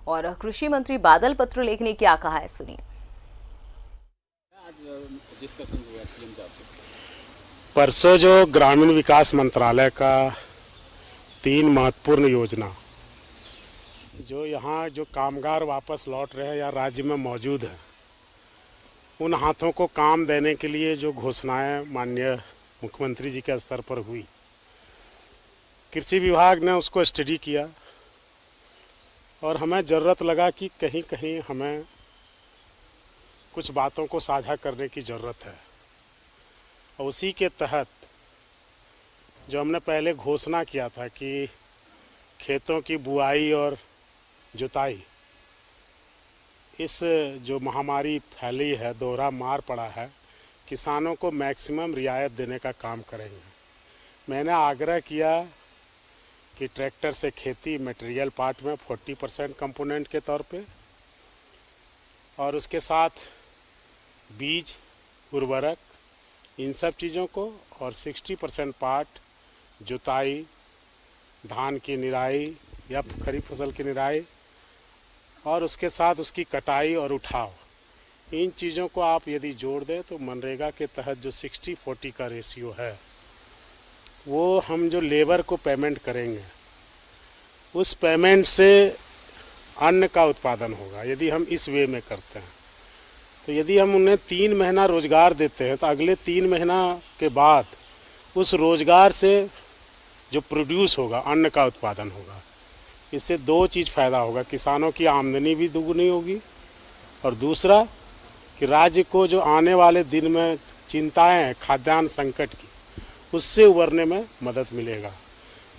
और कृषि मंत्री बादल पत्रलेख ने क्या कहा है, सुनिए। परसों जो ग्रामीण विकास मंत्रालय का 3 महत्वपूर्ण योजना जो यहाँ जो कामगार वापस लौट रहे हैं या राज्य में मौजूद है, उन हाथों को काम देने के लिए जो घोषणाएं माननीय मुख्यमंत्री जी के स्तर पर हुई, कृषि विभाग ने उसको स्टडी किया और हमें ज़रूरत लगा कि कहीं कहीं हमें कुछ बातों को साझा करने की ज़रूरत है। और उसी के तहत जो हमने पहले घोषणा किया था कि खेतों की बुआई और जुताई, इस जो महामारी फैली है, दोहरा मार पड़ा है, किसानों को मैक्सिमम रियायत देने का काम करेंगे। मैंने आग्रह किया कि ट्रैक्टर से खेती मटेरियल पार्ट में 40% कंपोनेंट के तौर पे, और उसके साथ बीज, उर्वरक, इन सब चीज़ों को, और 60% पार्ट जुताई, धान की निराई या खरीफ फसल की निराई, और उसके साथ उसकी कटाई और उठाव, इन चीज़ों को आप यदि जोड़ दें तो मनरेगा के तहत जो 60-40 का रेशियो है, वो हम जो लेबर को पेमेंट करेंगे, उस पेमेंट से अन्न का उत्पादन होगा। यदि हम इस वे में करते हैं तो यदि हम उन्हें 3 महीना रोजगार देते हैं तो अगले 3 महीना के बाद उस रोजगार से जो प्रोड्यूस होगा, अन्न का उत्पादन होगा। इससे 2 चीज़ फ़ायदा होगा, किसानों की आमदनी भी दुगनी होगी, और दूसरा कि राज्य को जो आने वाले दिन में चिंताएं हैं खाद्यान्न संकट की, उससे उबरने में मदद मिलेगा।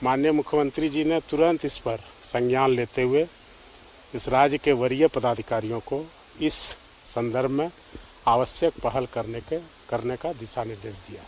माननीय मुख्यमंत्री जी ने तुरंत इस पर संज्ञान लेते हुए इस राज्य के वरीय पदाधिकारियों को इस संदर्भ में आवश्यक पहल करने का दिशा निर्देश दिया।